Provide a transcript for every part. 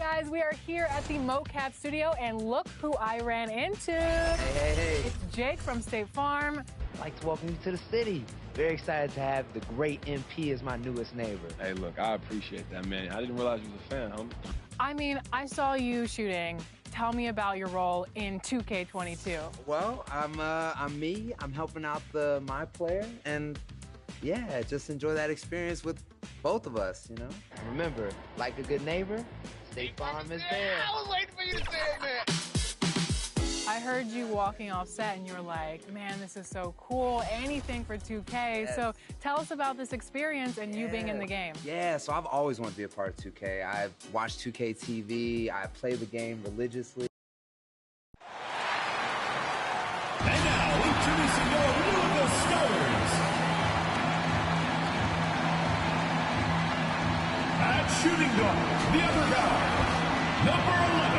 guys, we are here at the MoCap studio, and look who I ran into. Hey. It's Jake from State Farm. I'd like to welcome you to the city. Very excited to have the great MP as my newest neighbor. Hey, look, I appreciate that, man. I didn't realize you was a fan, homie. I mean, I saw you shooting. Tell me about your role in 2K22. Well, I'm me. I'm helping out my player, and yeah, just enjoy that experience with both of us, you know? Remember, like a good neighbor, State Farm is there. I was waiting for you to say it, man. I heard you walking off set and you were like, man, this is so cool, anything for 2K. Yes. So tell us about this experience and you being in the game. Yeah, so I've always wanted to be a part of 2K. I've watched 2K TV, I play the game religiously. And now, introducing your Louisville Stars. At shooting guard, the other guard, number 11.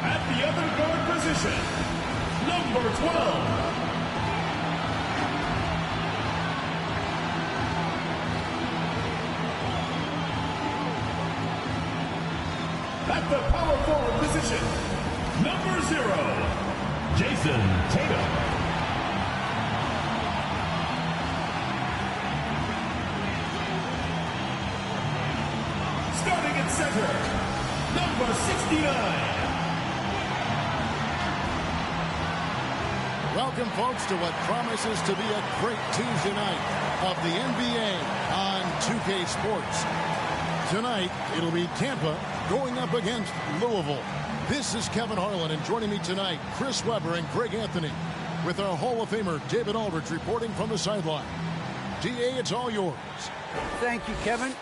At the other guard position, number 12. At the power forward position, number 0, Jason Tatum. Starting at center, number 69. Welcome, folks, to what promises to be a great Tuesday night of the NBA on 2K Sports. Tonight, it'll be Tampa going up against Louisville. This is Kevin Harlan, and joining me tonight, Chris Webber and Greg Anthony, with our Hall of Famer David Aldridge reporting from the sideline. DA, it's all yours. Thank you, Kevin.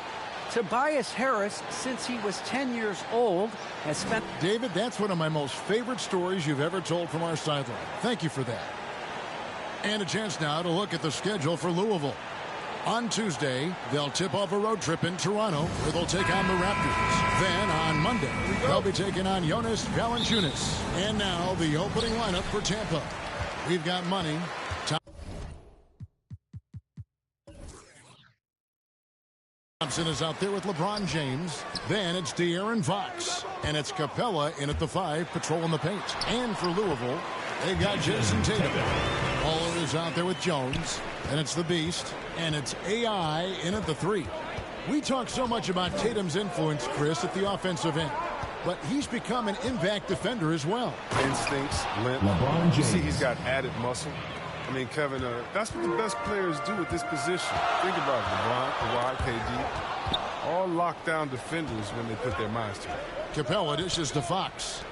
Tobias Harris, since he was 10 years old, has spent... David, that's one of my most favorite stories you've ever told from our sideline. Thank you for that. And a chance now to look at the schedule for Louisville. On Tuesday, they'll tip off a road trip in Toronto, where they'll take on the Raptors. Then, on Monday, they'll be taking on Jonas Valanciunas. And now, the opening lineup for Tampa. We've got money. Thompson is out there with LeBron James. Then it's De'Aaron Fox. And it's Capella in at the 5, patrolling the paint. And for Louisville, they've got Jason Tatum. Waller is out there with Jones. And it's the Beast. And it's AI in at the 3. We talk so much about Tatum's influence, Chris, at the offensive end. But he's become an impact defender as well. Instincts, length. You see he's got added muscle. I mean, Kevin, that's what the best players do at this position. Think about it, LeBron, Kawhi, KD. All lockdown defenders when they put their minds to it. Capella dishes to Fox.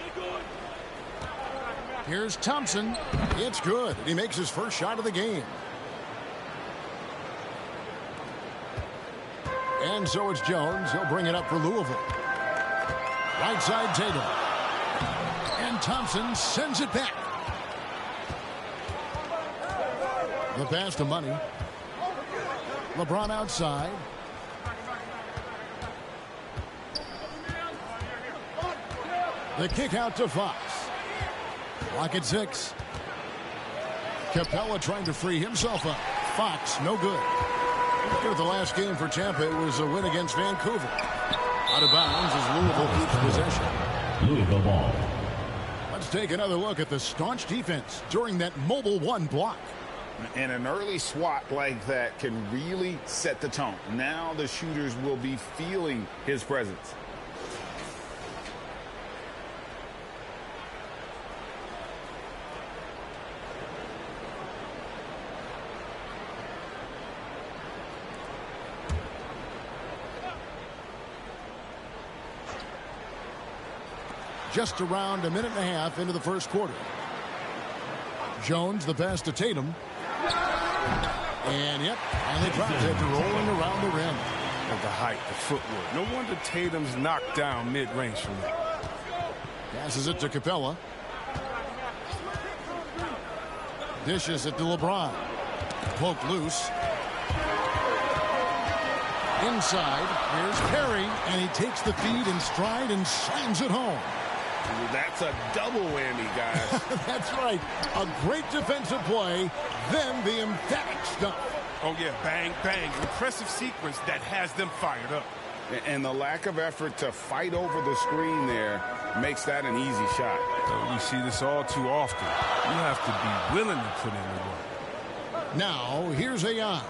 Here's Thompson. It's good. He makes his first shot of the game. And so it's Jones. He'll bring it up for Louisville. Right side Tatum. And Thompson sends it back. The pass to Money. LeBron outside. The kick out to Fox. Clock at 6. Capella trying to free himself up. Fox, no good. Look at the last game for Tampa. It was a win against Vancouver. Out of bounds as Louisville keeps possession. Louisville ball. Let's take another look at the staunch defense during that mobile 1 block. And an early swat like that can really set the tone. Now the shooters will be feeling his presence. Just around a minute and a half into the first quarter. Jones, the pass to Tatum. And, yep, and they dropped it, rolling around the rim. Of the height, the footwork. No wonder Tatum's knocked down mid-range from that. Passes it to Capella. Dishes it to LeBron. Poke loose. Inside, here's Perry, and he takes the feed in stride and slams it home. That's a double whammy, guys. That's right. A great defensive play, then the emphatic stuff. Oh, yeah, bang, bang. Impressive sequence that has them fired up. And the lack of effort to fight over the screen there makes that an easy shot. We see this all too often. You have to be willing to put in the work. Now, here's Ayan.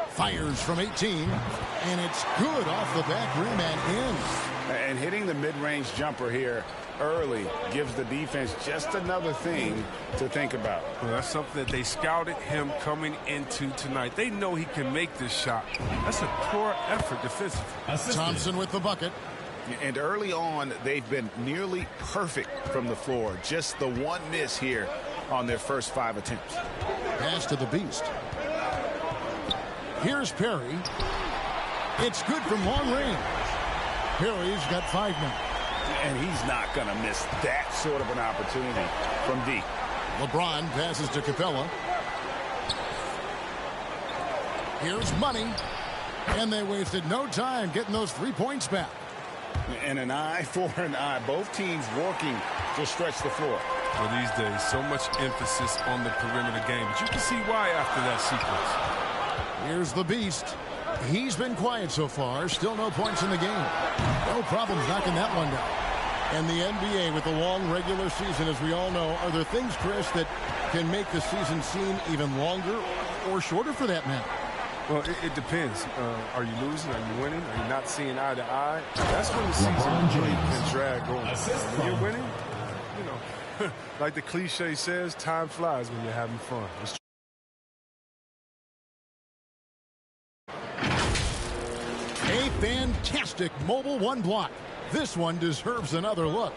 Fires from 18, and it's good off the back rim and in. And hitting the mid-range jumper here early gives the defense just another thing to think about. Well, that's something that they scouted him coming into tonight. They know he can make this shot. That's a poor effort defensively. Thompson with the bucket. And early on, they've been nearly perfect from the floor. Just the one miss here on their first 5 attempts. Pass to the Beast. Here's Perry. It's good from long range. Perry's got 5 now. And he's not going to miss that sort of an opportunity from deep. LeBron passes to Capella. Here's Money. And they wasted no time getting those 3 points back. And an eye for an eye. Both teams working to stretch the floor. Well, these days, so much emphasis on the perimeter game. But you can see why after that sequence. Here's the Beast. He's been quiet so far. Still no points in the game. No problems knocking that one down. And the NBA with a long regular season, as we all know, are there things, Chris, that can make the season seem even longer or shorter for that matter? Well, it depends. Are you losing? Are you winning? Are you not seeing eye to eye? That's when the season really can drag on. When you're winning, you know, like the cliche says, time flies when you're having fun. A fantastic mobile one block. This one deserves another look.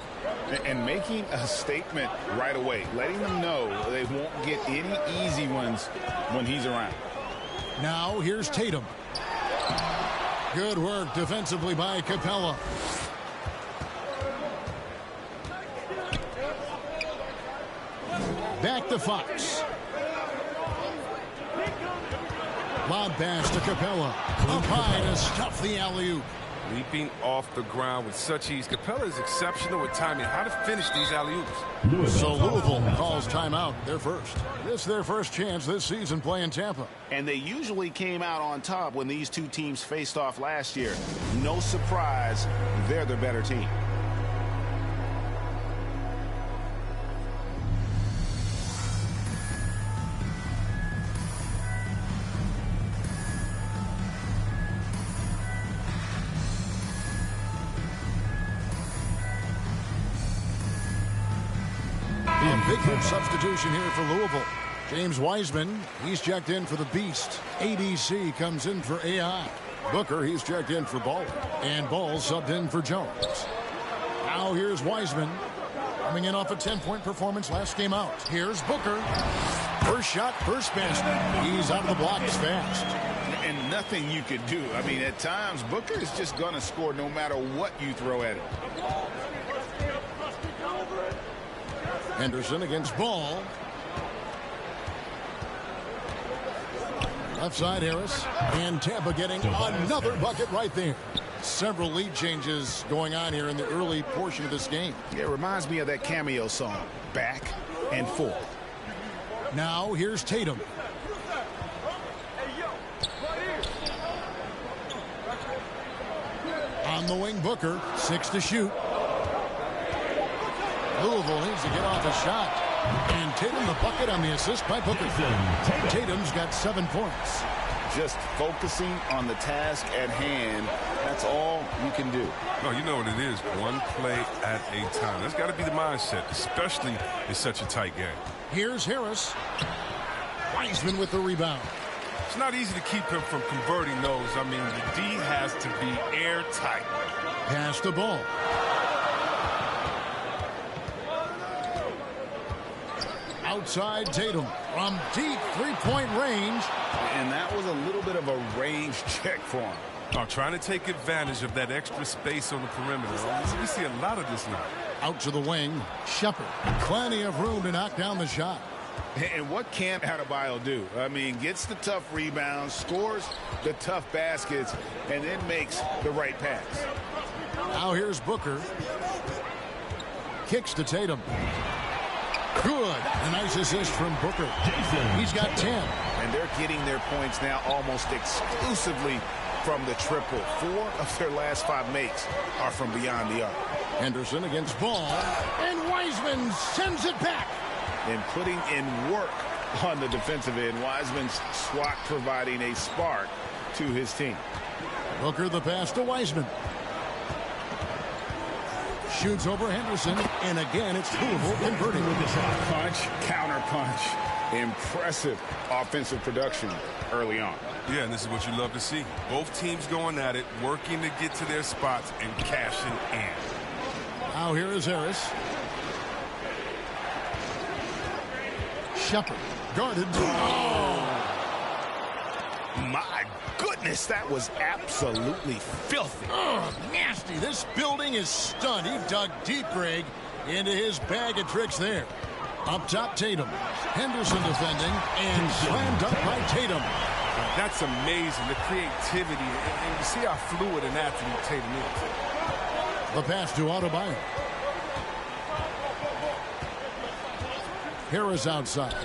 And making a statement right away, letting them know they won't get any easy ones when he's around. Now here's Tatum. Good work defensively by Capella. Back to Fox. Lob pass to Capella. Up high to stuff the alley-oop. Leaping off the ground with such ease. Capella is exceptional with timing. How to finish these alley-oops. So Louisville calls timeout. They're first. This is their first chance this season playing Tampa. And they usually came out on top when these two teams faced off last year. No surprise, they're the better team. Big substitution here for Louisville. James Wiseman, he's checked in for the Beast. ADC comes in for AI. Booker, he's checked in for Ball. And Ball subbed in for Jones. Now here's Wiseman. Coming in off a 10-point performance last game out. Here's Booker. First shot, first basket. He's out of the blocks fast. And nothing you could do. I mean, at times, Booker is just going to score no matter what you throw at him. Henderson against Ball. Left side Harris. And Tampa getting another bucket right there. Several lead changes going on here in the early portion of this game. Yeah, it reminds me of that cameo song, Back and Forth. Now here's Tatum. On the wing, Booker. 6 to shoot. Louisville needs to get off a shot. And Tatum the bucket on the assist by Booker. Tatum's got 7 points. Just focusing on the task at hand. That's all you can do. No, you know what it is. One play at a time. That's got to be the mindset, especially in such a tight game. Here's Harris. Wiseman with the rebound. It's not easy to keep him from converting those. I mean, the D has to be airtight. Pass the ball. Outside Tatum from deep three-point range. And that was a little bit of a range check for him. Trying to take advantage of that extra space on the perimeter. We see a lot of this now. Out to the wing. Shepard. Plenty of room to knock down the shot. And what can't Adebayo do? I mean, gets the tough rebounds, scores the tough baskets, and then makes the right pass. Now here's Booker. kicks to Tatum. Good. A nice assist from Booker. He's got 10. And they're getting their points now almost exclusively from the triple. 4 of their last 5 makes are from beyond the arc. Henderson against Ball. And Wiseman sends it back. And putting in work on the defensive end. Wiseman's swat providing a spark to his team. Booker the pass to Wiseman. Shoots over Henderson, and again it's Louisville converting with the shot. Punch, counter punch. Impressive offensive production early on. Yeah, and this is what you love to see. Both teams going at it, working to get to their spots and cashing in. Now here is Harris. Shepard guarded. Oh, my goodness, that was absolutely filthy. Oh, nasty. This building is stunned. He dug deep, Greg, into his bag of tricks there. Up top, Tatum. Henderson defending, and slam dunk by Tatum. That's amazing, the creativity, and you see how fluid an athlete Tatum is. The pass to Adebayo. Harris outside.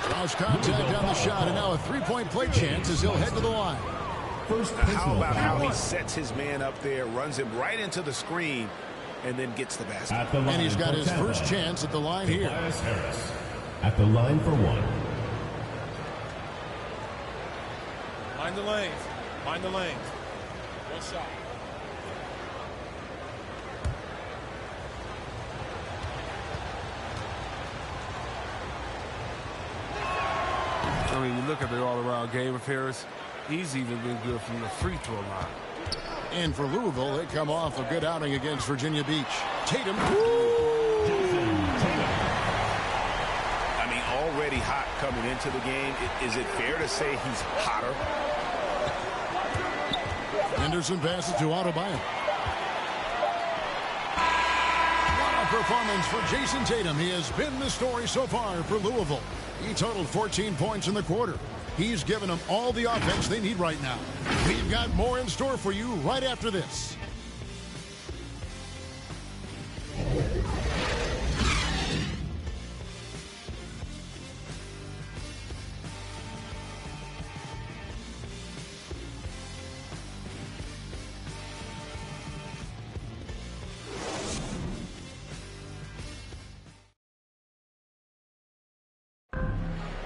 Draws contact on the shot, and now a three-point play chance as he'll head to the line. How about how he sets his man up there, runs him right into the screen, and then gets the basket. And he's got his first chance at the line here. Harris at the line for one. Mind the lanes. Mind the lanes. One shot. I mean, you look at the all-around game of Harris, he's even been good from the free throw line. And for Louisville, they come off a good outing against Virginia Beach. Tatum. I mean, already hot coming into the game. Is it fair to say he's hotter? Henderson passes to Adebayo. What a performance for Jason Tatum. He has been the story so far for Louisville. He totaled 14 points in the quarter. He's given them all the offense they need right now. We've got more in store for you right after this.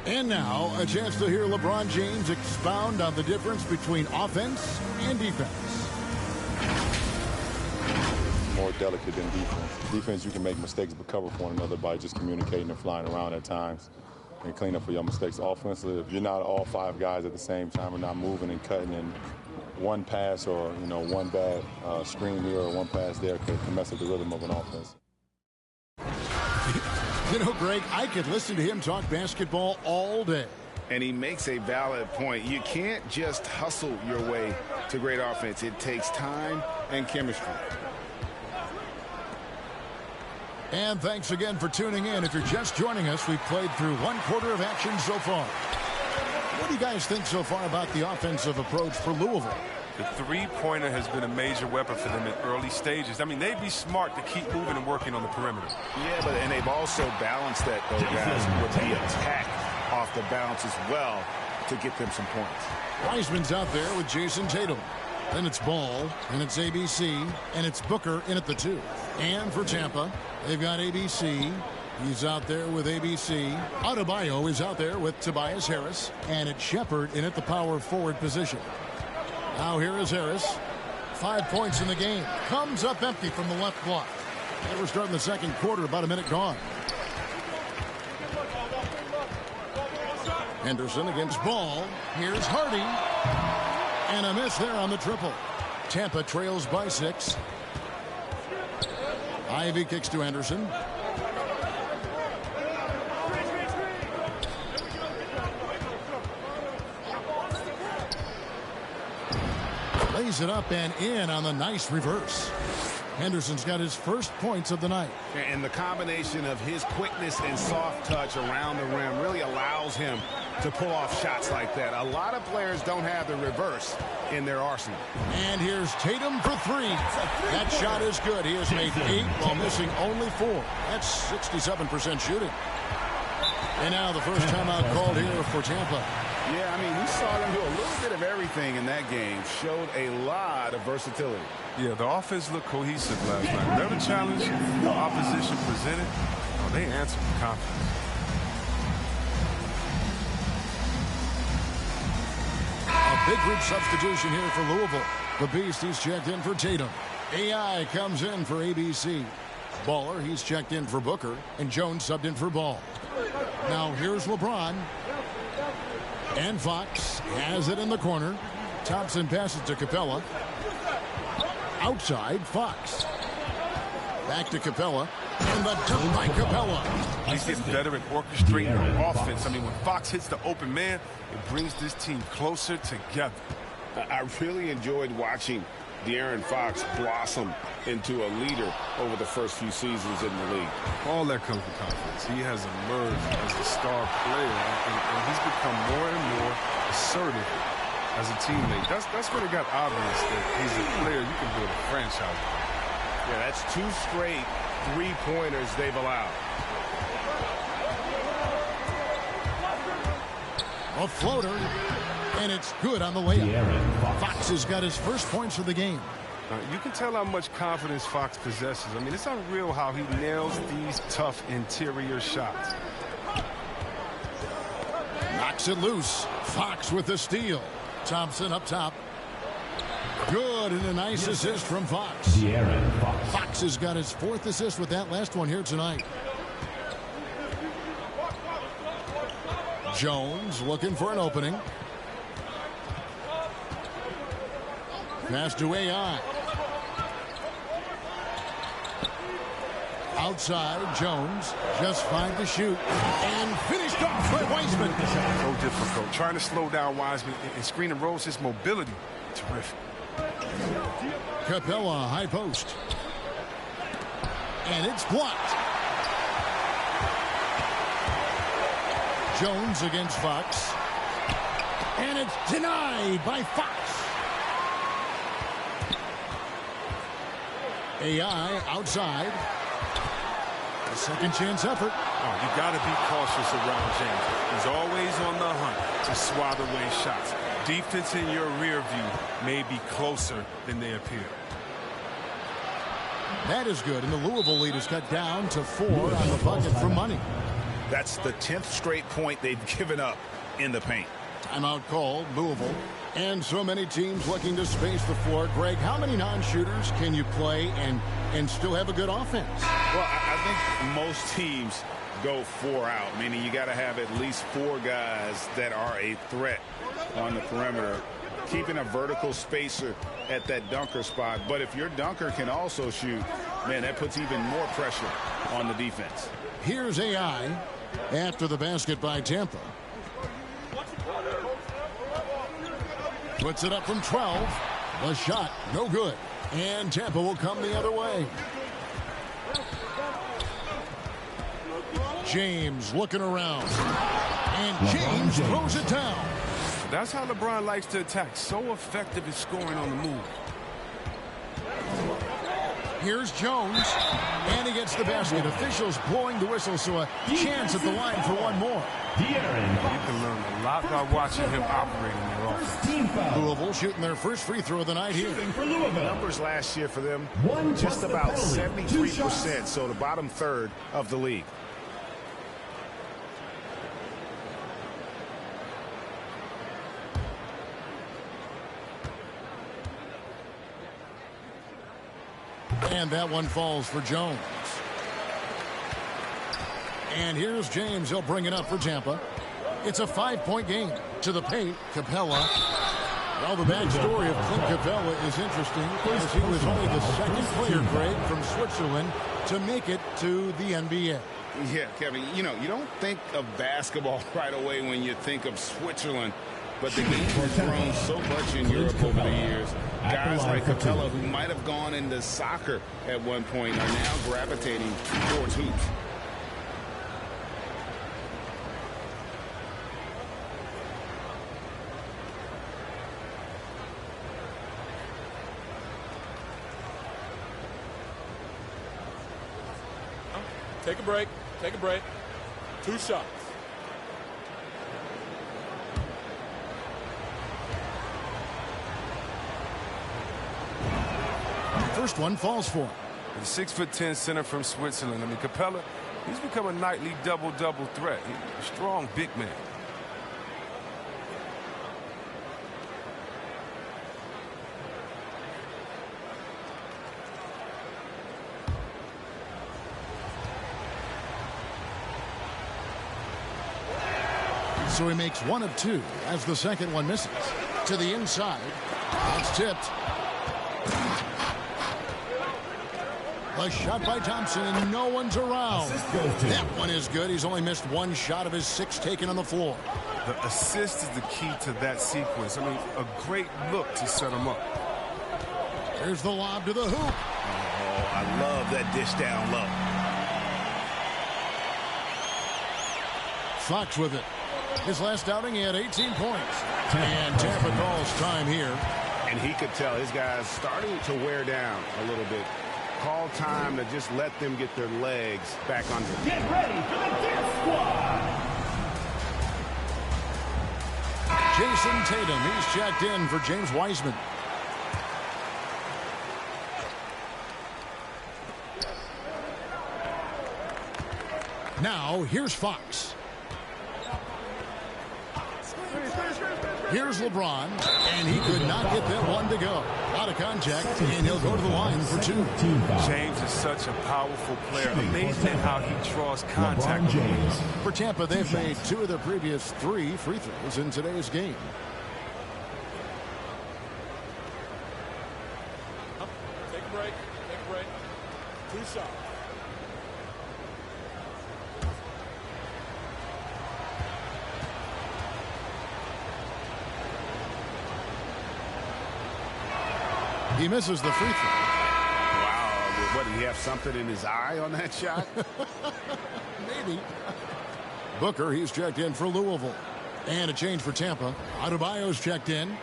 And now, a chance to hear LeBron James expound on the difference between offense and defense. More delicate than defense. Defense, you can make mistakes but cover for one another by just communicating and flying around at times and clean up for your mistakes. Offensively, if you're not all 5 guys at the same time and not moving and cutting, and one pass or one bad screen here or one pass there can mess up the rhythm of an offense. You know, Greg, I could listen to him talk basketball all day. And he makes a valid point. You can't just hustle your way to great offense. It takes time and chemistry. And thanks again for tuning in. If you're just joining us, we've played through 1/4 of action so far. What do you guys think so far about the offensive approach for Louisville? The three-pointer has been a major weapon for them in early stages. I mean, they'd be smart to keep moving and working on the perimeter. Yeah, and they've also balanced that, though, guys, with the attack off the bounce as well to get them some points. Wiseman's out there with Jason Tatum. Then it's Ball, and it's ABC, and it's Booker in at the 2. And for Tampa, they've got ABC. He's out there with ABC. Adebayo is out there with Tobias Harris, and it's Shepard in at the power forward position. Now here is Harris. 5 points in the game. Comes up empty from the left block. And we're starting the second quarter, about a minute gone. Henderson against Ball. Here's Hardy. And a miss there on the triple. Tampa trails by 6. Ivy kicks to Henderson. Lays it up and in on the nice reverse. Henderson's got his first points of the night. And the combination of his quickness and soft touch around the rim really allows him to pull off shots like that. A lot of players don't have the reverse in their arsenal. And here's Tatum for three. That shot is good. He has made 8 while missing only 4. That's 67% shooting. And now the first timeout called here for Tampa. Yeah, I mean, we saw them do a little bit of everything in that game. Showed a lot of versatility. Yeah, the offense looked cohesive last night. Whatever challenge the opposition presented, they answered with confidence. A big group substitution here for Louisville. The Beast, he's checked in for Tatum. AI comes in for ABC. Baller, he's checked in for Booker. And Jones subbed in for Ball. Now here's LeBron. And Fox has it in the corner. Thompson passes to Capella. Outside, Fox. Back to Capella. And the dunk by Capella. He's getting better at orchestrating the offense. I mean, when Fox hits the open man, it brings this team closer together. I really enjoyed watching De'Aaron Fox blossom into a leader over the first few seasons in the league. All that comes with confidence. He has emerged as a star player, and he's become more and more assertive as a teammate. That's when it got obvious that he's a player you can build a franchise with. Yeah, that's 2 straight 3-pointers they've allowed. A floater, and it's good on the layup. Fox has got his first points of the game. You can tell how much confidence Fox possesses. I mean, it's unreal how he nails these tough interior shots. Knocks it loose. Fox with the steal. Thompson up top. Good, and a nice assist from Fox. Fox has got his 4th assist with that last one here tonight. Jones looking for an opening. Pass to AI. Outside, Jones. Just 5 to shoot. And finished off by Wiseman. So difficult. Trying to slow down Wiseman and screen and rolls his mobility. Terrific. Capella, high post. And it's blocked. Jones against Fox. And it's denied by Fox. AI outside. A second chance effort. Oh, you got to be cautious around James. He's always on the hunt to swat away shots. Defense in your rear view may be closer than they appear. That is good, and the Louisville lead is cut down to 4 on the bucket for money. That's the 10th straight point they've given up in the paint. Timeout called, Louisville. And so many teams looking to space the floor. Greg, how many non-shooters can you play and still have a good offense? Well, I think most teams go 4 out, meaning you got to have at least 4 guys that are a threat on the perimeter, keeping a vertical spacer at that dunker spot. But if your dunker can also shoot, man, that puts even more pressure on the defense. Here's AI after the basket by Tampa. Puts it up from 12. The shot, no good. And Tampa will come the other way. James looking around. And James throws it down. That's how LeBron likes to attack. So effective at scoring on the move. Here's Jones. And he gets the basket. Officials blowing the whistle, so a chance at the line for one more. You can learn a lot by watching him operate in their offense. Louisville shooting their first free throw of the night here. Numbers last year for them, just about 73%, so the bottom third of the league. And that one falls for Jones. And here's James. He'll bring it up for Tampa. It's a 5-point game. To the paint, Capella. Well, the backstory of Clint Capella is interesting because he was only the second player, Greg, from Switzerland to make it to the NBA. Yeah, Kevin, you know, you don't think of basketball right away when you think of Switzerland. but the game has grown so much in Europe over the years. Guys like Capella, who might have gone into soccer at one point, are now gravitating towards hoops. Take a break. Take a break. 2 shots. First one falls for him. The 6'10" center from Switzerland. I mean, Capella, he's become a nightly double-double threat. He's a strong big man. So he makes 1 of 2 as the second one misses. To the inside. It's tipped. A shot by Thompson. No one's around. That one is good. He's only missed 1 shot of his 6 taken on the floor. The assist is the key to that sequence. I mean, a great look to set him up. There's the lob to the hoop. Oh, I love that dish down low. Fox with it. His last outing, he had 18 points. And Tampa calls time here. And he could tell his guys starting to wear down a little bit. Call time to just let them get their legs back under. Get ready for the Death Squad. Jason Tatum, he's checked in for James Wiseman. Now, here's Fox. Here's LeBron, and he could not get that one to go. Out of contact, and he'll go to the line for 2. James is such a powerful player. Amazing how he draws contact. For Tampa, they've made 2 of their previous 3 free throws in today's game. Take a break. Take a break. 2 shots. He misses the free throw. Wow. What, did he have something in his eye on that shot? Maybe. Booker, he's checked in for Louisville. And a change for Tampa. Adebayo's checked in.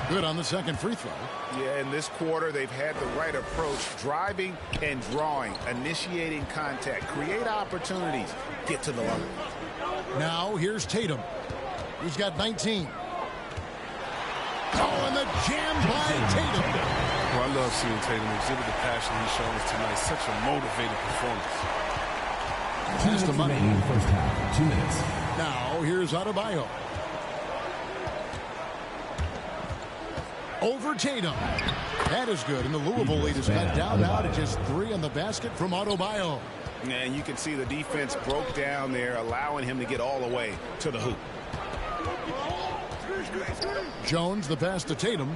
Good on the second free throw. Yeah, in this quarter, they've had the right approach, driving and drawing, initiating contact, create opportunities, get to the line. Now, here's Tatum. He's got 19. Oh, and the jam by Tatum. Well, I love seeing Tatum exhibit the passion he's shown us tonight. Such a motivated performance. Pass the money. First half, 2 minutes. Now, here's Adebayo. Over Tatum. That is good. And the Louisville lead is cut down now to just 3 on the basket from Adebayo. And you can see the defense broke down there, allowing him to get all the way to the hoop. Jones, the pass to Tatum.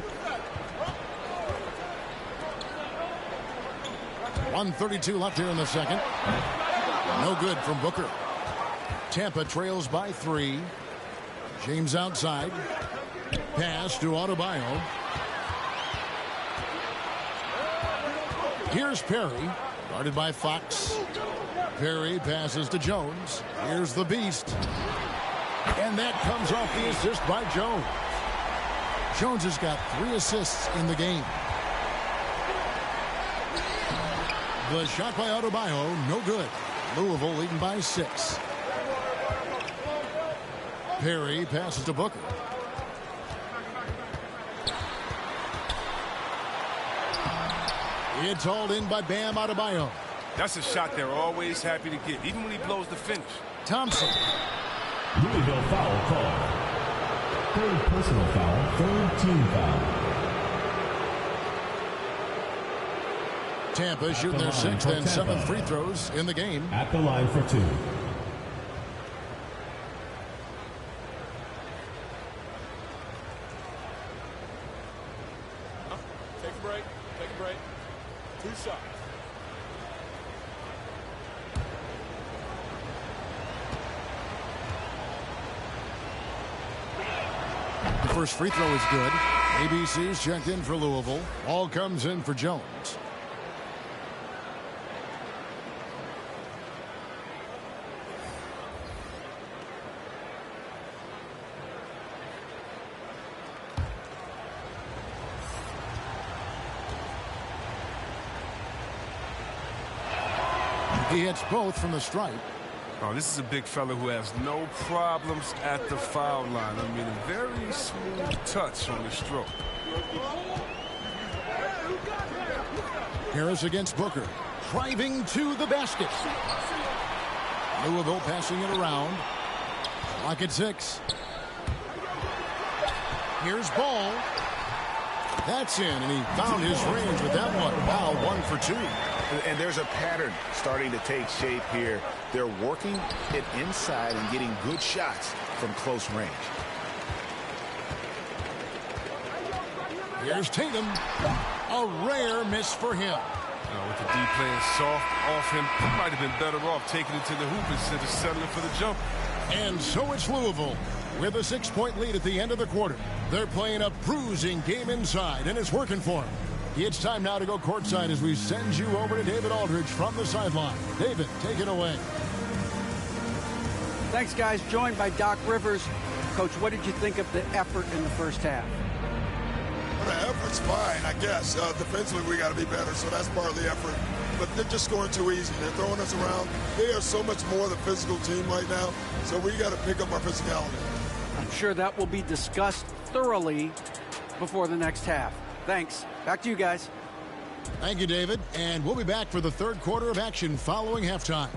1:32 left here in the second. No good from Booker. Tampa trails by 3. James outside. Pass to Adebayo. Here's Perry, guarded by Fox. Perry passes to Jones. Here's the Beast. And that comes off the assist by Jones. Jones has got 3 assists in the game. The shot by Adebayo, no good. Louisville leading by 6. Perry passes to Booker. It's hauled in by Bam Adebayo. That's a shot they're always happy to get, even when he blows the finish. Thompson. Louisville foul call. 3rd personal foul, 3rd team foul. Tampa shooting their 6th and 7th free throws in the game. At the line for 2. Take a break. Take a break. 2 shots. The first free throw is good. ABC's checked in for Louisville. All comes in for Jones. He hits both from the stripe. Oh, this is a big fella who has no problems at the foul line. I mean, a very smooth touch on the stroke. Harris against Booker. Driving to the basket. Louisville passing it around. Clock at 6. Here's Ball. That's in, and he found his range with that one. Wow, 1 for 2. And there's a pattern starting to take shape here. They're working it inside and getting good shots from close range. Here's Tatum. A rare miss for him. With the D playing soft off him, he might have been better off taking it to the hoop instead of settling for the jump. And so it's Louisville with a 6-point lead at the end of the quarter. They're playing a bruising game inside, and it's working for them. It's time now to go courtside as we send you over to David Aldridge from the sideline. David, take it away. Thanks, guys. Joined by Doc Rivers. Coach, what did you think of the effort in the first half? Well, the effort's fine, I guess. Defensively, we got to be better, so that's part of the effort. But they're just scoring too easy. They're throwing us around. They are so much more the physical team right now, so we got to pick up our physicality. I'm sure that will be discussed thoroughly before the next half. Thanks. Back to you guys. Thank you, David. And we'll be back for the third quarter of action following halftime.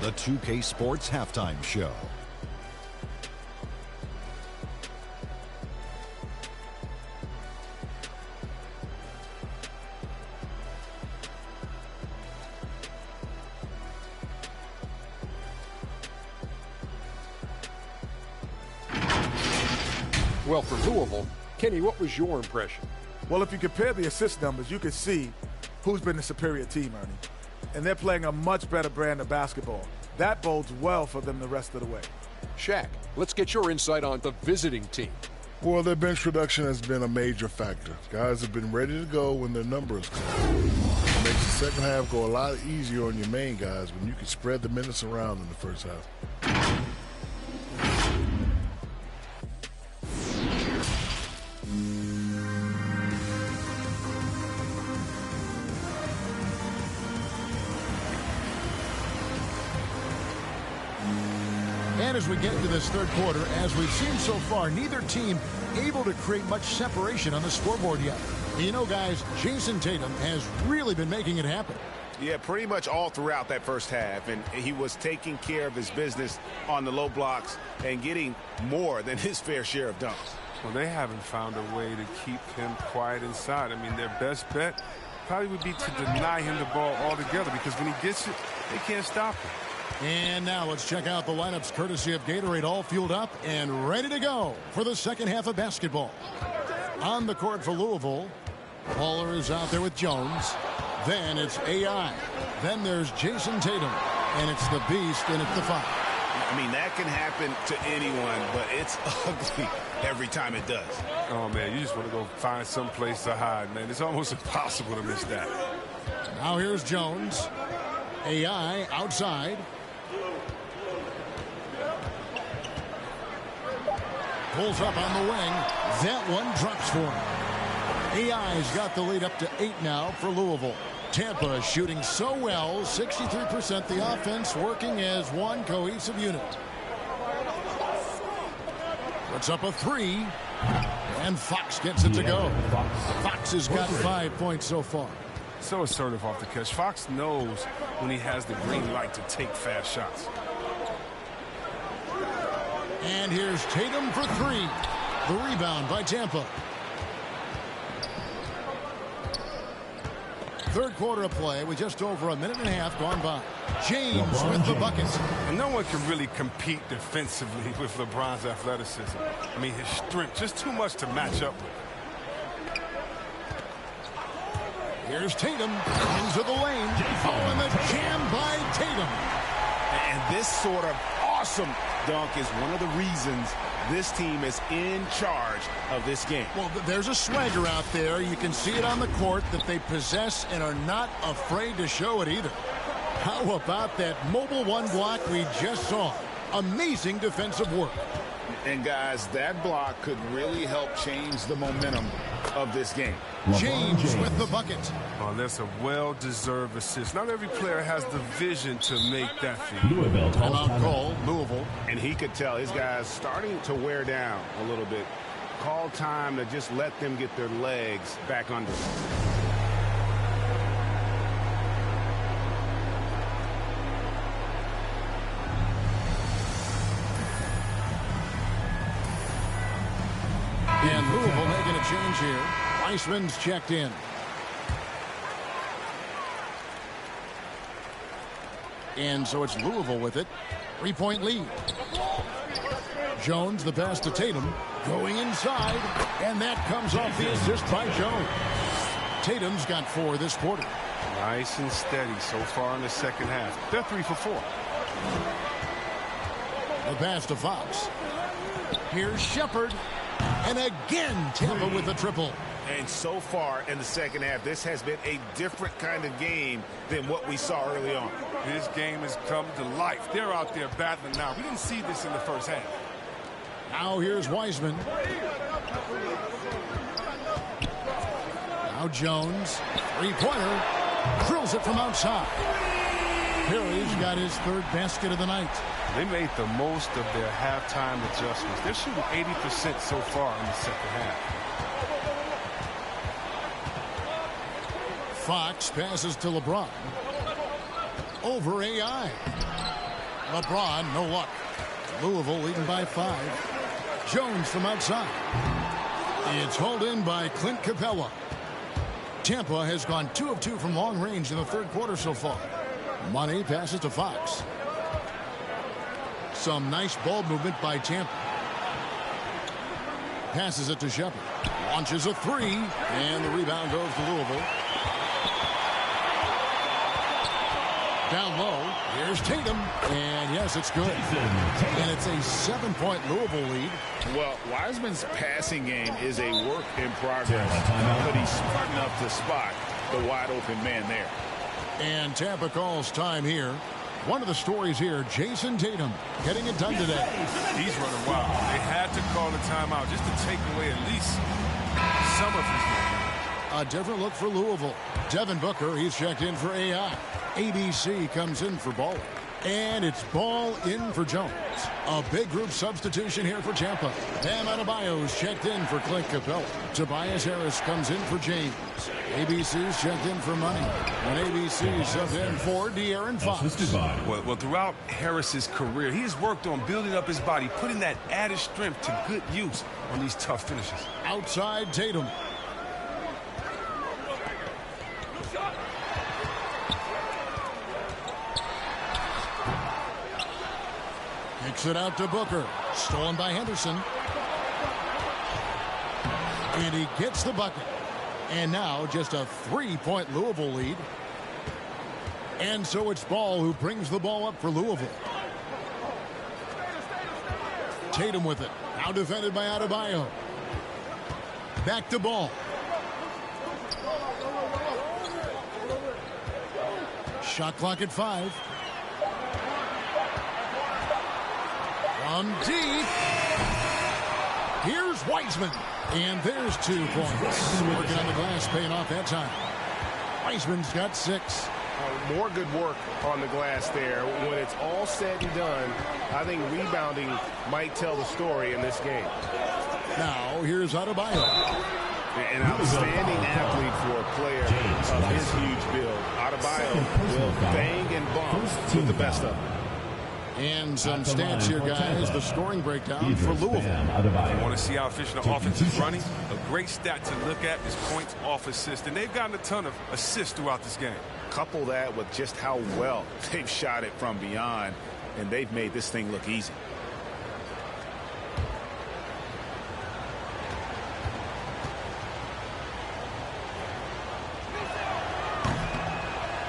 The 2K Sports Halftime Show. Well, for Louisville, Kenny, what was your impression? Well, if you compare the assist numbers, you can see who's been the superior team, Ernie. And they're playing a much better brand of basketball. That bodes well for them the rest of the way. Shaq, let's get your insight on the visiting team. Well, their bench production has been a major factor. Guys have been ready to go when their numbers come. It makes the second half go a lot easier on your main guys when you can spread the minutes around in the first half. And as we get into this third quarter, as we've seen so far, neither team able to create much separation on the scoreboard yet. You know, guys, Jason Tatum has really been making it happen. Yeah, pretty much all throughout that first half, and he was taking care of his business on the low blocks and getting more than his fair share of dunks. Well, they haven't found a way to keep him quiet inside. I mean, their best bet probably would be to deny him the ball altogether, because when he gets it, they can't stop him. And now let's check out the lineups courtesy of Gatorade, all fueled up and ready to go for the second half of basketball. On the court for Louisville, Waller is out there with Jones. Then it's AI. Then there's Jason Tatum. And it's the Beast, and it's the Five. I mean, that can happen to anyone, but it's ugly every time it does. Oh, man, you just want to go find some place to hide, man. It's almost impossible to miss that. Now here's Jones. AI outside. Pulls up on the wing. That one drops for him. AI's got the lead up to 8 now for Louisville. Tampa shooting so well, 63%. The offense working as one cohesive unit. Puts up a 3. And Fox gets it to go. Fox has got 5 points so far. So assertive off the catch. Fox knows when he has the green light to take fast shots. And here's Tatum for 3. The rebound by Tampa. Third quarter of play with just over a minute and a half gone by. James with the buckets. And no one can really compete defensively with LeBron's athleticism. I mean, his strength, just too much to match up with. Here's Tatum into the lane. Oh, and the jam by Tatum. And this sort of awesome dunk is one of the reasons this team is in charge of this game. Well, there's a swagger out there. You can see it on the court that they possess and are not afraid to show it either. How about that mobile one block we just saw? Amazing defensive work. And guys, that block could really help change the momentum of this game. James with the bucket. Oh, that's a well-deserved assist. Not every player has the vision to make that feed. Louisville calls Timeout call, Louisville. And he could tell his guys starting to wear down a little bit. Call time to just let them get their legs back under them. And Louisville making a change here. Weissman's checked in. And so it's Louisville with it. 3-point lead. Jones, the pass to Tatum. Going inside. And that comes off the assist by Jones. Tatum's got 4 this quarter. Nice and steady so far in the second half. They're 3 for 4. The pass to Fox. Here's Shepard. And again, Tampa with a triple. And so far in the second half, this has been a different kind of game than what we saw early on. This game has come to life. They're out there battling now. We didn't see this in the first half. Now here's Wiseman. Now Jones. 3-pointer. Drills it from outside. Perry's got his 3rd basket of the night. They made the most of their halftime adjustments. They're shooting 80% so far in the second half. Fox passes to LeBron. Over AI. LeBron, no luck. Louisville leading by 5. Jones from outside. It's hauled in by Clint Capella. Tampa has gone 2 of 2 from long range in the 3rd quarter so far. Money passes to Fox. Some nice ball movement by Tampa. Passes it to Shepard. Launches a 3. And the rebound goes to Louisville. Down low. Here's Tatum. And yes, it's good. And it's a 7-point Louisville lead. Well, Wiseman's passing game is a work in progress. But he's smart enough to spot the wide open man there. And Tampa calls time here. One of the stories here, Jason Tatum getting it done today. He's running wild. They had to call a timeout just to take away at least some of his momentum. A different look for Louisville. Devin Booker, he's checked in for AI. ABC comes in for Ball. And it's Ball in for Jones. A big group substitution here for Tampa. Bam Adebayo's checked in for Clint Capella. Tobias Harris comes in for James. ABC's checked in for Money. And ABC's subbed in for De'Aaron Fox. Well, throughout Harris's career, he has worked on building up his body, putting that added strength to good use on these tough finishes. Outside Tatum. Kicks it out to Booker. Stolen by Henderson. And he gets the bucket. And now just a 3-point Louisville lead. And so it's Ball who brings the ball up for Louisville. Tatum with it. Now defended by Adebayo. Back to Ball. Shot clock at 5. From deep. Here's Wiseman. And there's 2 points. Working on the glass, paying off that time. Wiseman's got 6. More good work on the glass there. When it's all said and done, I think rebounding might tell the story in this game. Now, here's Adebayo. An outstanding athlete for a player of his huge build. Adebayo will bang and bump with the best of them. And some stats here, guys. The scoring breakdown for Louisville. You want to see how efficient the offense is running? A great stat to look at is points off assist. And they've gotten a ton of assists throughout this game. Couple that with just how well they've shot it from beyond, and they've made this thing look easy.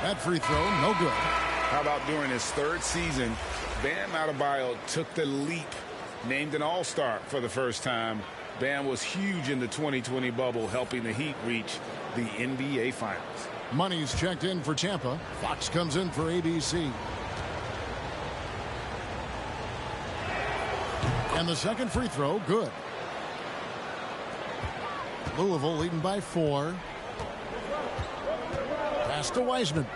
That free throw, no good. How about during his third season, Bam Adebayo took the leap, named an All-Star for the first time. Bam was huge in the 2020 bubble, helping the Heat reach the NBA Finals. Money's checked in for Tampa. Fox comes in for ABC. And the second free throw, good. Louisville leading by 4. Pass to Wiseman.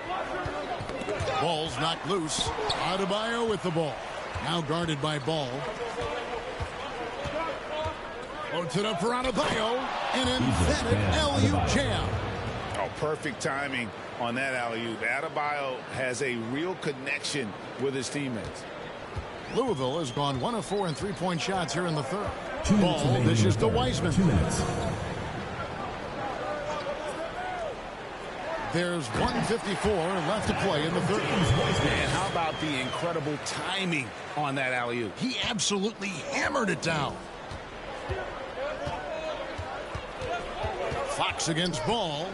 Ball's knocked loose. Adebayo with the ball. Now guarded by Ball. Loads it up for Adebayo. An emphatic alley-oop jam. Oh, perfect timing on that alley-oop. Adebayo has a real connection with his teammates. Louisville has gone 1 of 4 in three-point shots here in the third. Ball dishes to Wiseman. 2 minutes. There's 1:54 left to play in the third. And how about the incredible timing on that alley-oop? He absolutely hammered it down. Fox against Ball.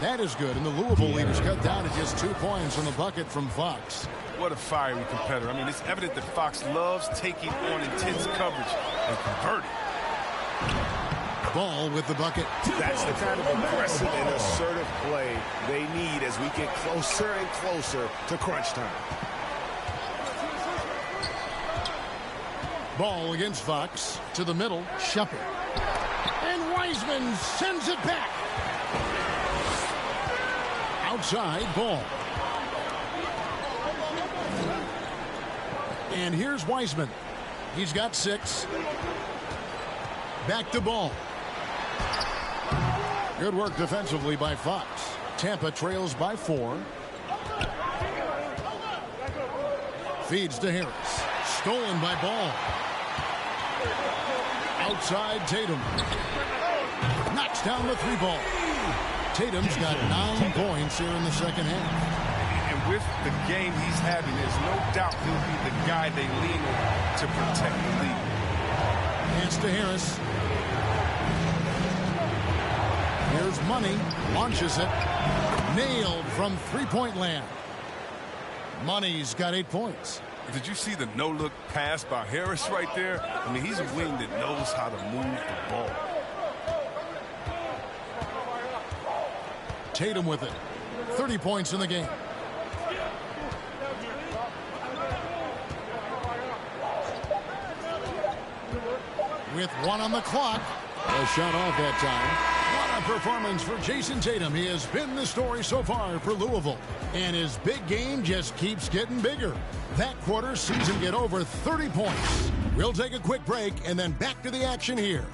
That is good, and the Louisville lead is cut down to just 2 points on the bucket from Fox. What a fiery competitor. I mean, it's evident that Fox loves taking on intense coverage and converting. Ball with the bucket. That's the kind of aggressive and assertive play they need as we get closer and closer to crunch time. Ball against Fox. To the middle. Shepard. And Wiseman sends it back. Outside, Ball. And here's Wiseman. He's got 6. Back to Ball. Good work defensively by Fox. Tampa trails by 4. Feeds to Harris. Stolen by Ball. Outside Tatum. Knocks down the 3 ball. Tatum's got 9 points here in the second half. And with the game he's having, there's no doubt he'll be the guy they lean on to protect the lead. Pass to Harris. Here's Money. Launches it. Nailed from three-point land. Money's got 8 points. Did you see the no-look pass by Harris right there? I mean, he's a wing that knows how to move the ball. Tatum with it. 30 points in the game. With 1 on the clock. A shot off that time. What a performance for Jason Tatum. He has been the story so far for Louisville. And his big game just keeps getting bigger. That quarter sees him get over 30 points. We'll take a quick break and then back to the action here.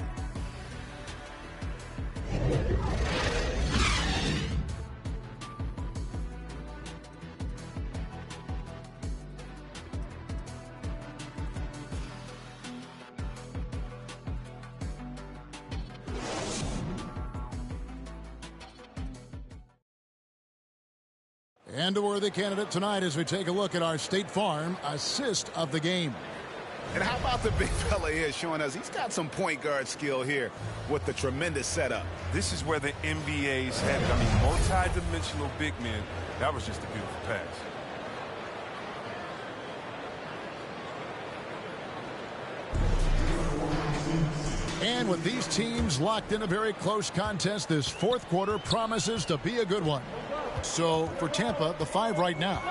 And a worthy candidate tonight as we take a look at our State Farm assist of the game. And how about the big fella here showing us he's got some point guard skill here with the tremendous setup. This is where the NBA's headed. I mean, multi-dimensional big men. That was just a beautiful pass. And with these teams locked in a very close contest, this fourth quarter promises to be a good one. So for Tampa, the 5 right now.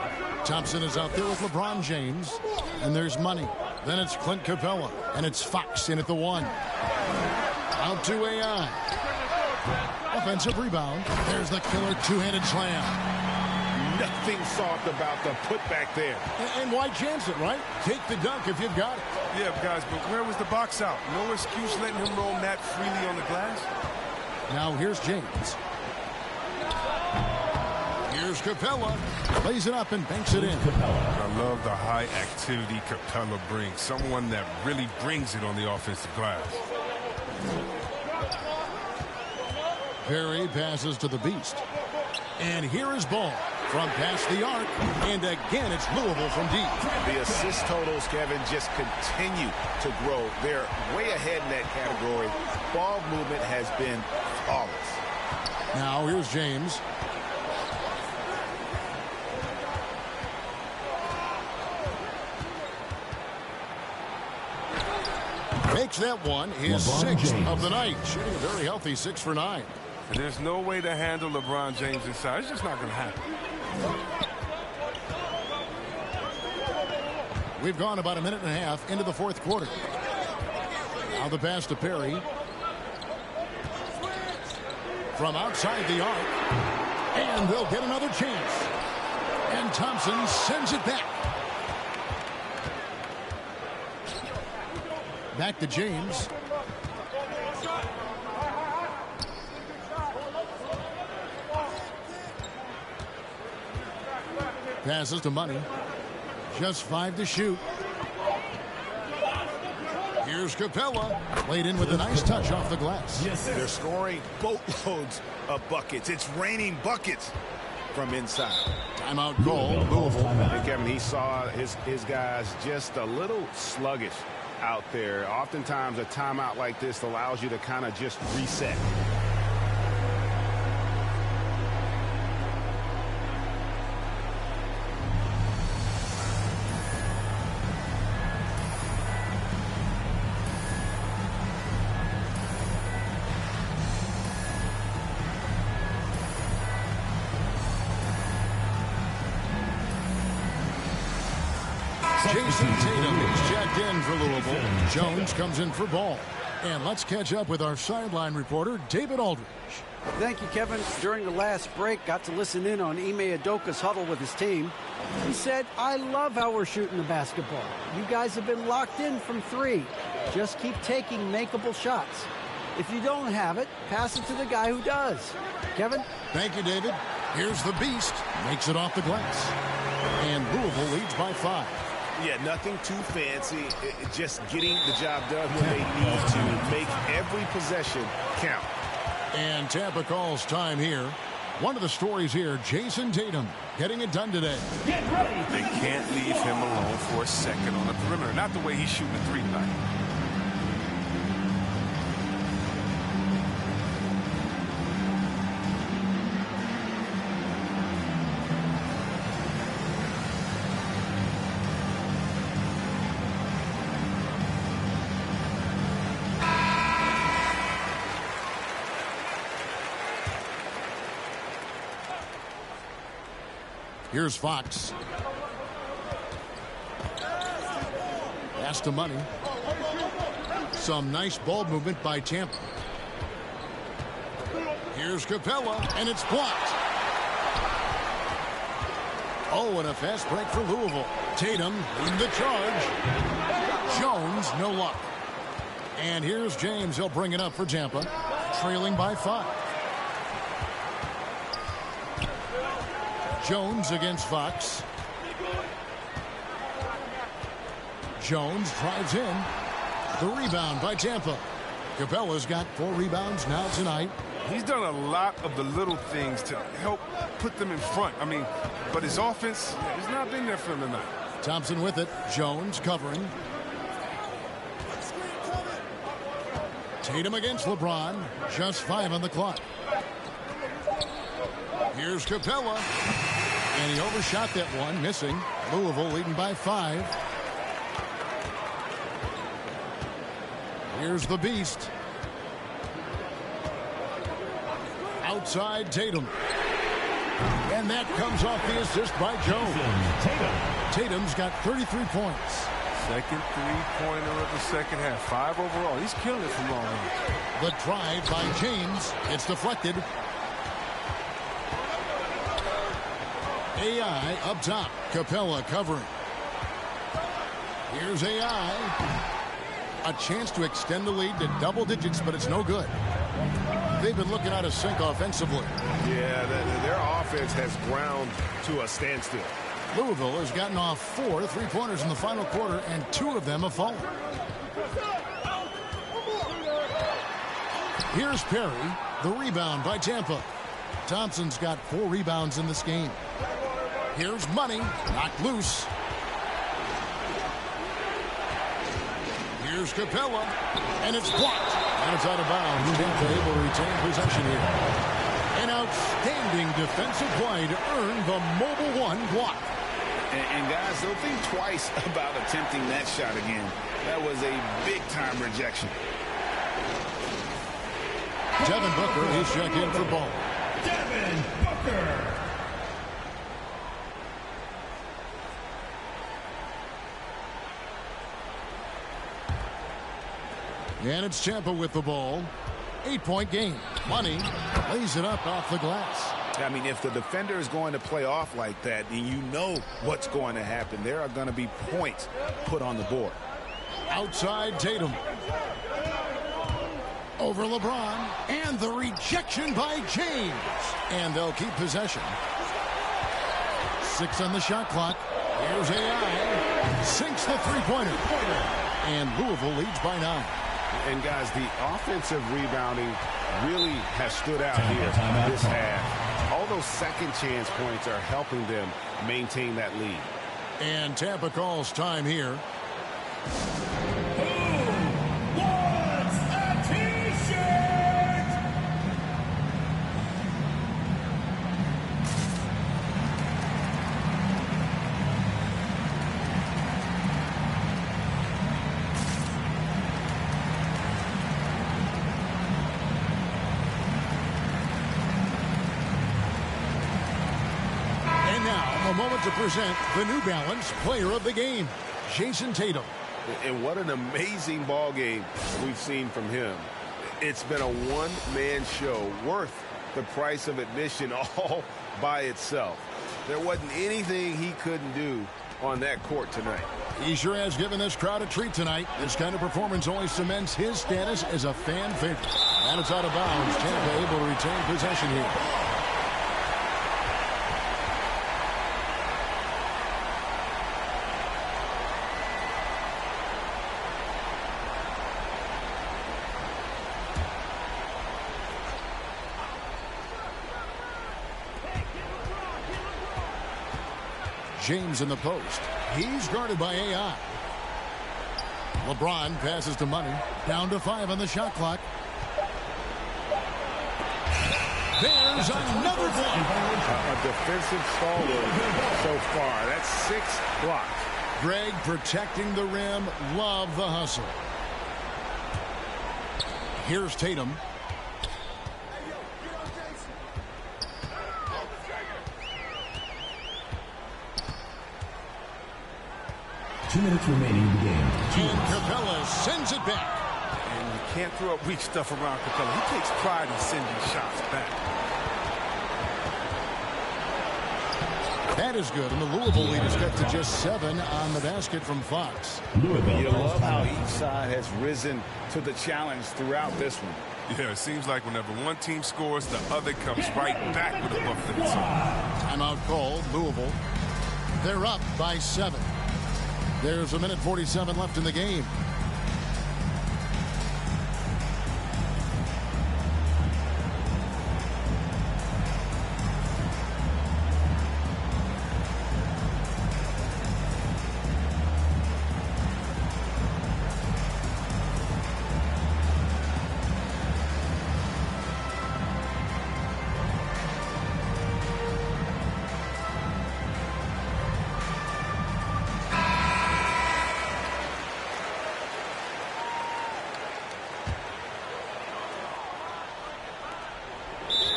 Thompson is out there with LeBron James. And there's Money. Then it's Clint Capella. And it's Fox in at the 1. Out to AI. Offensive rebound. There's the killer two-handed slam. Nothing soft about the putback there. And why chance it, right? Take the dunk if you've got it. Yeah, guys, but where was the box out? No excuse letting him roam that freely on the glass. Now here's James. Here's Capella. Lays it up and banks it in. I love the high activity Capella brings. Someone that really brings it on the offensive glass. Perry passes to the Beast. And here is Ball from past the arc. And again, it's Louisville from deep. The assist totals, Kevin, just continue to grow. They're way ahead in that category. Ball movement has been flawless. Now here's James. Makes that one his sixth of the night. Shooting a very healthy 6 for 9. And there's no way to handle LeBron James inside. It's just not going to happen. We've gone about a minute and a half into the fourth quarter. Now the pass to Perry. From outside the arc. And they'll get another chance. And Thompson sends it back. Back to James. Passes to Money. Just 5 to shoot. Here's Capella. Laid in with a nice touch off the glass. They're scoring boatloads of buckets. It's raining buckets from inside. Timeout goal, Louisville. And Kevin, he saw his guys just a little sluggish out there. Oftentimes a timeout like this allows you to kind of just reset. Jason Tatum is checked in for Louisville. Jones comes in for Ball. And let's catch up with our sideline reporter, David Aldridge. Thank you, Kevin. During the last break, got to listen in on Ime Udoka's huddle with his team. He said, I love how we're shooting the basketball. You guys have been locked in from 3. Just keep taking makeable shots. If you don't have it, pass it to the guy who does. Kevin? Thank you, David. Here's the Beast. Makes it off the glass. And Louisville leads by 5. Yeah, nothing too fancy. Just getting the job done when they need to. Make every possession count. And Tampa calls time here. One of the stories here, Jason Tatum getting it done today. Get ready. They can't leave him alone for a second on the perimeter. Not the way he's shooting a 3 tonight. Here's Fox. Pass to Money. Some nice ball movement by Tampa. Here's Capella, and it's blocked. Oh, and a fast break for Louisville. Tatum in the charge. Jones, no luck. And here's James. He'll bring it up for Tampa. Trailing by 5. Jones against Fox. Jones drives in. The rebound by Tampa. Capella's got 4 rebounds now tonight. He's done a lot of the little things to help put them in front. I mean, but his offense has not been there for him tonight. Thompson with it. Jones covering. Tatum against LeBron. Just 5 on the clock. Here's Capella. And he overshot that one, missing. Louisville leading by 5. Here's the Beast. Outside Tatum. And that comes off the assist by Jones. Tatum's got 33 points. Second three-pointer of the second half. 5 overall. He's killing it from long range. The drive by James. It's deflected. AI up top. Capella covering. Here's AI. A chance to extend the lead to double digits, but it's no good. They've been looking out of sync offensively. Yeah, their offense has ground to a standstill. Louisville has gotten off 4 three-pointers in the final quarter, and 2 of them have fallen. Here's Perry. The rebound by Tampa. Thompson's got 4 rebounds in this game. Here's Money. Knocked loose. Here's Capella. And it's blocked. And it's out of bounds. Tampa able to retain possession here. An outstanding defensive play to earn the Mobile One block. And guys, don't think twice about attempting that shot again. That was a big-time rejection. Devin Booker is checked in for ball. Devin Booker. And it's Tampa with the ball. 8-point game. Money lays it up off the glass. I mean, if the defender is going to play off like that, then you know what's going to happen. There are going to be points put on the board. Outside Tatum. Over LeBron. And the rejection by James. And they'll keep possession. 6 on the shot clock. Here's AI. Sinks the three-pointer. And Louisville leads by 9. And, guys, the offensive rebounding really has stood out here this half. All those second chance points are helping them maintain that lead. And Tampa calls time here. Who wants a T-shirt? A moment to present the New Balance Player of the Game, Jason Tatum. And what an amazing ball game we've seen from him. It's been a one-man show worth the price of admission all by itself. There wasn't anything he couldn't do on that court tonight. He sure has given this crowd a treat tonight. This kind of performance only cements his status as a fan favorite. And it's out of bounds. Tampa able to retain possession here. James in the post. He's guarded by AI. LeBron passes to Money. Down to 5 on the shot clock. There's another block. A defensive stalwart so far. That's 6 blocks. Greg protecting the rim. Love the hustle. Here's Tatum. Two minutes remaining in the game. And Capella sends it back. And you can't throw up weak stuff around Capella. He takes pride in sending shots back. That is good. And the Louisville lead is cut to just 7 on the basket from Fox. You love how each side has risen to the challenge throughout this one. Yeah, it seems like whenever one team scores, the other comes right back with a buff to the side. Timeout called, Louisville. They're up by 7. There's 1:47 left in the game.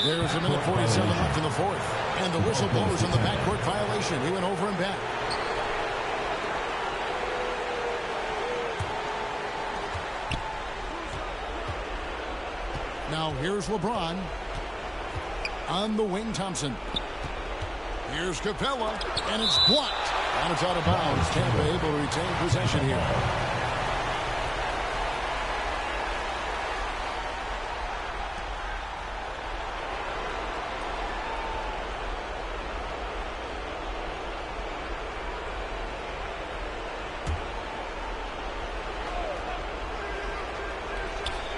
There's 1:47 left in the fourth. And the whistle blows on the backcourt violation. He went over and back. Now here's LeBron. On the wing, Thompson. Here's Capella. And it's blocked. And it's out of bounds. Tampa able to retain possession here.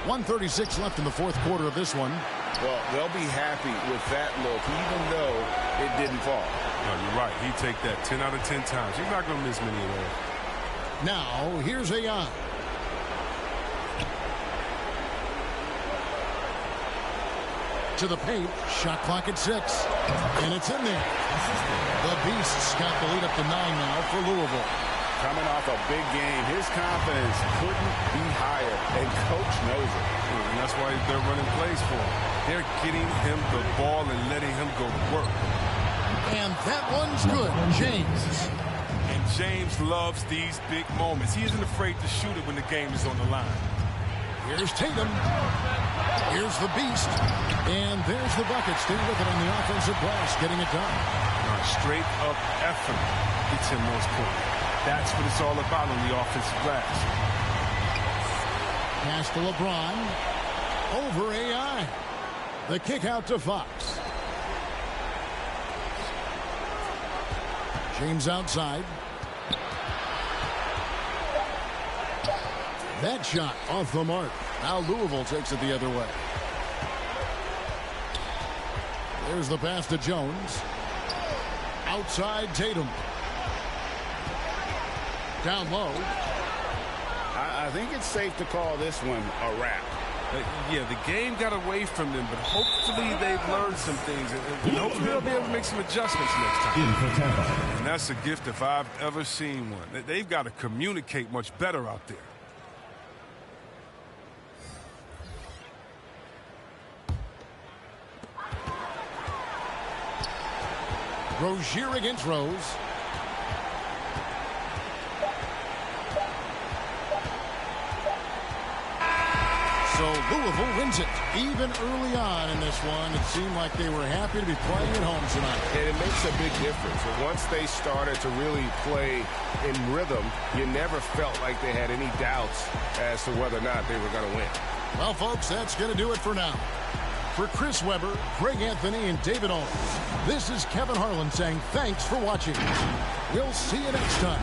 .136 left in the fourth quarter of this one. Well, they'll be happy with that look, even though it didn't fall. No, you're right. He'd take that 10 out of 10 times. He's not going to miss many of those. Now, here's AI. to the paint. Shot clock at 6. And it's in there. The Beasts got the lead up to 9 now for Louisville. Coming off a big game, his confidence couldn't be higher, and Coach knows it. And that's why they're running plays for him. They're getting him the ball and letting him go to work. And that one's good. James. And James loves these big moments. He isn't afraid to shoot it when the game is on the line. Here's Tatum. Here's the Beast. And there's the bucket. Stay with it on the offensive glass, getting it done. Straight up effort gets him those points. That's what it's all about on the offensive glass. Pass to LeBron. Over AI. The kick out to Fox. James outside. That shot off the mark. Now Louisville takes it the other way. There's the pass to Jones. Outside Tatum. Down low. I think it's safe to call this one a wrap. Yeah, the game got away from them, but hopefully they've learned some things. And hopefully they'll be able to make some adjustments next time. And that's a gift if I've ever seen one. They've got to communicate much better out there. Rozier against Rose. So Louisville wins it. Even early on in this one, it seemed like they were happy to be playing at home tonight. And it makes a big difference. And once they started to really play in rhythm, you never felt like they had any doubts as to whether or not they were going to win. Well, folks, that's going to do it for now. For Chris Webber, Greg Anthony, and David Owens, this is Kevin Harlan saying thanks for watching. We'll see you next time.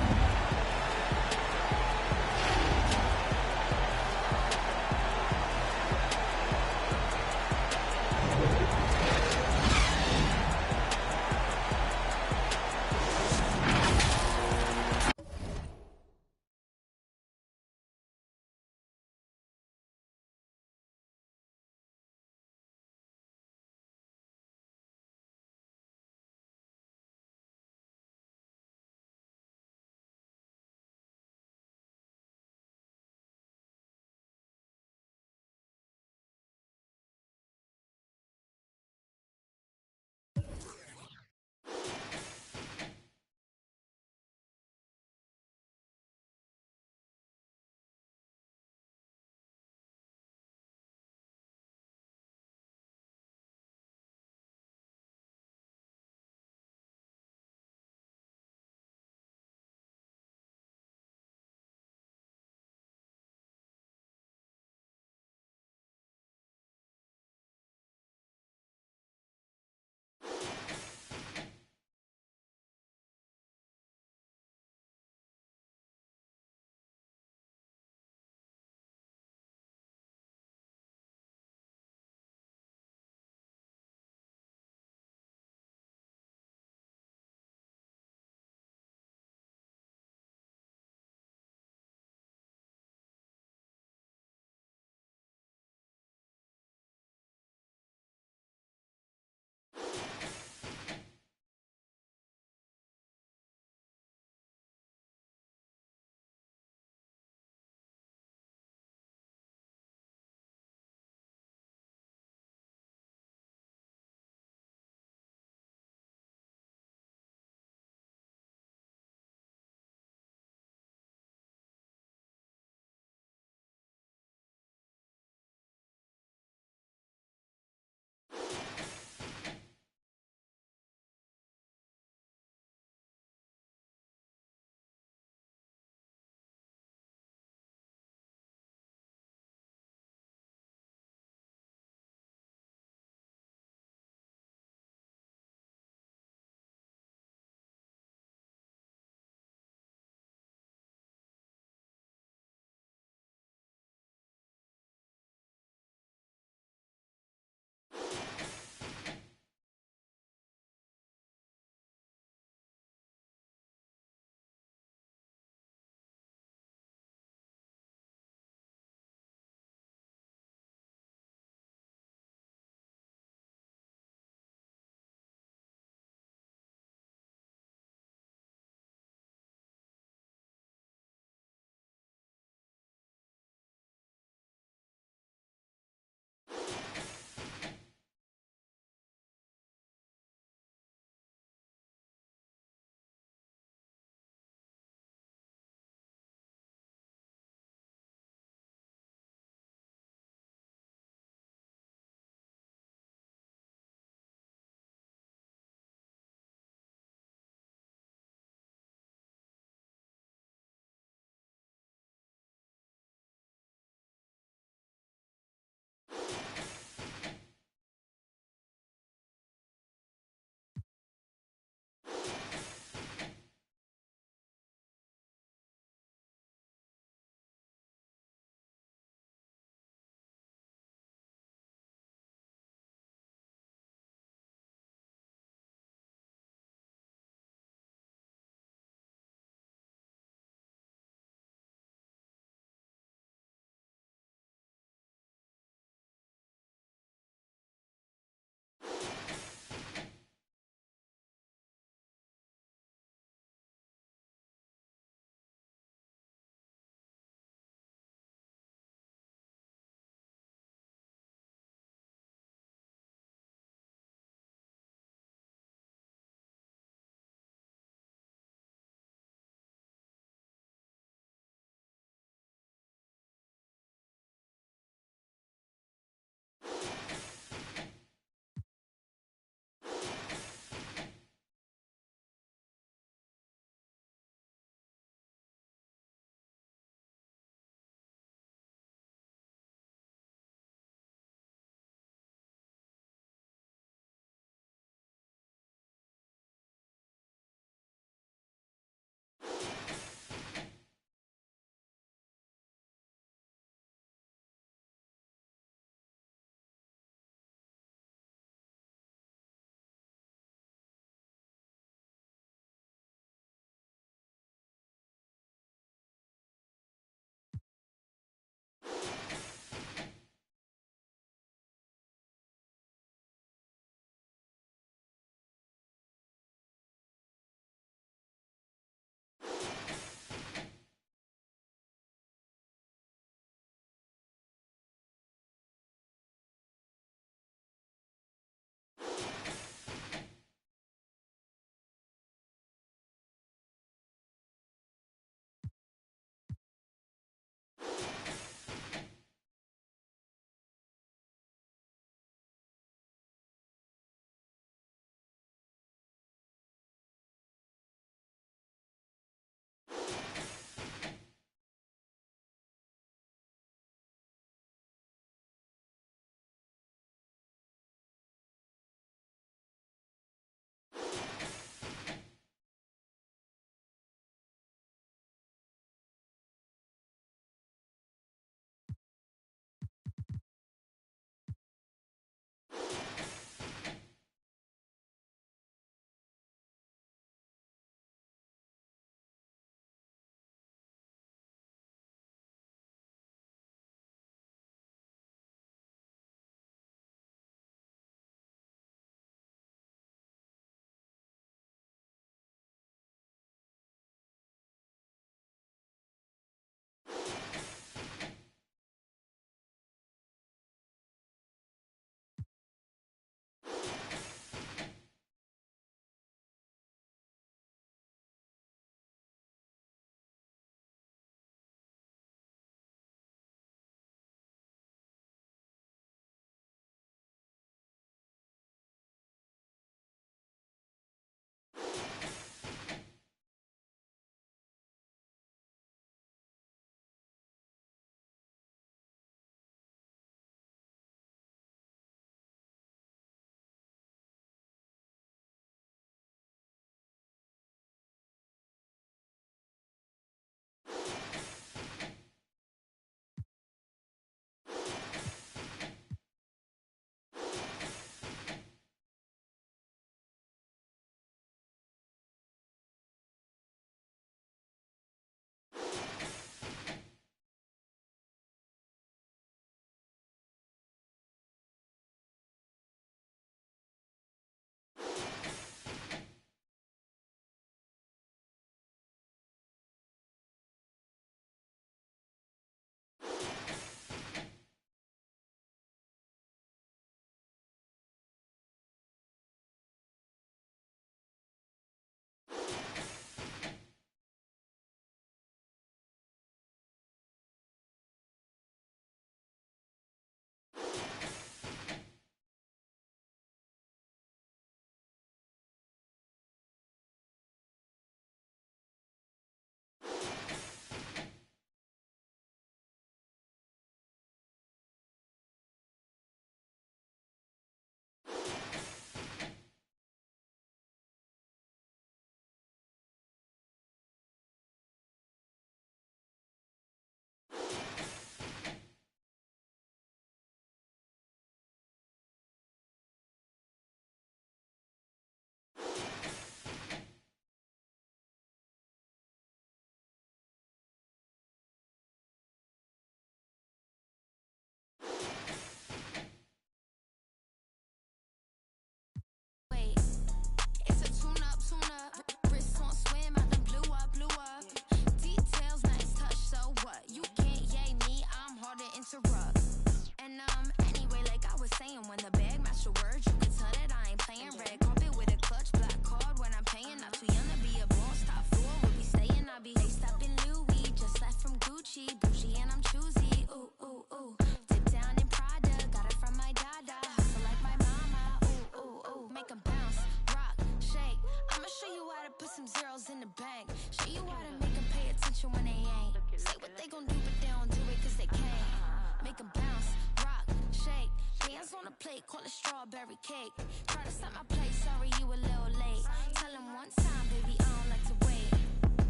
numb. Anyway, like I was saying, when the bag match the words, you can tell that I ain't playing. Red carpet with a clutch, black card when I'm paying. Not too young to be a boss, top floor will be staying. I'll be laced up in Louis, just left from Gucci, bougie and I'm choosy. Ooh, ooh, ooh. Dip down in Prada, got it from my dada. Hustle like my mama. Ooh, ooh, ooh. Make 'em bounce, rock, shake. I'ma show you how to put some zeros in the bank. Show you how to make 'em pay attention when they ain't. Say what they gon' do, but they don't do it 'cause they can't. Make 'em bounce, rock, shake. Hands on the plate, call it strawberry cake. Try to stop my plate, sorry you a little late. Tell 'em one time, baby, I don't like to wait.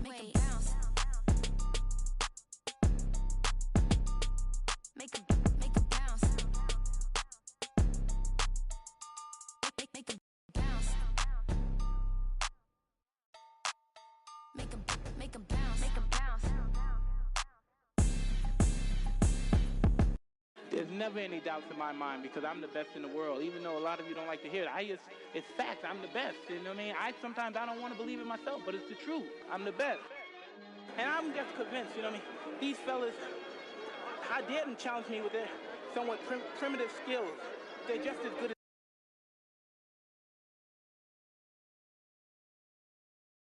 Make 'em bounce. Make 'em bounce. Make 'em bounce. Make 'em bounce. Make 'em bounce. There's never any doubts in my mind because I'm the best in the world. Even though a lot of you don't like to hear it, it's facts. I'm the best. You know what I mean? Sometimes I don't want to believe it myself, but it's the truth. I'm the best. And I'm just convinced, you know what I mean? These fellas, how dare them challenge me with their somewhat primitive skills. They're just as good as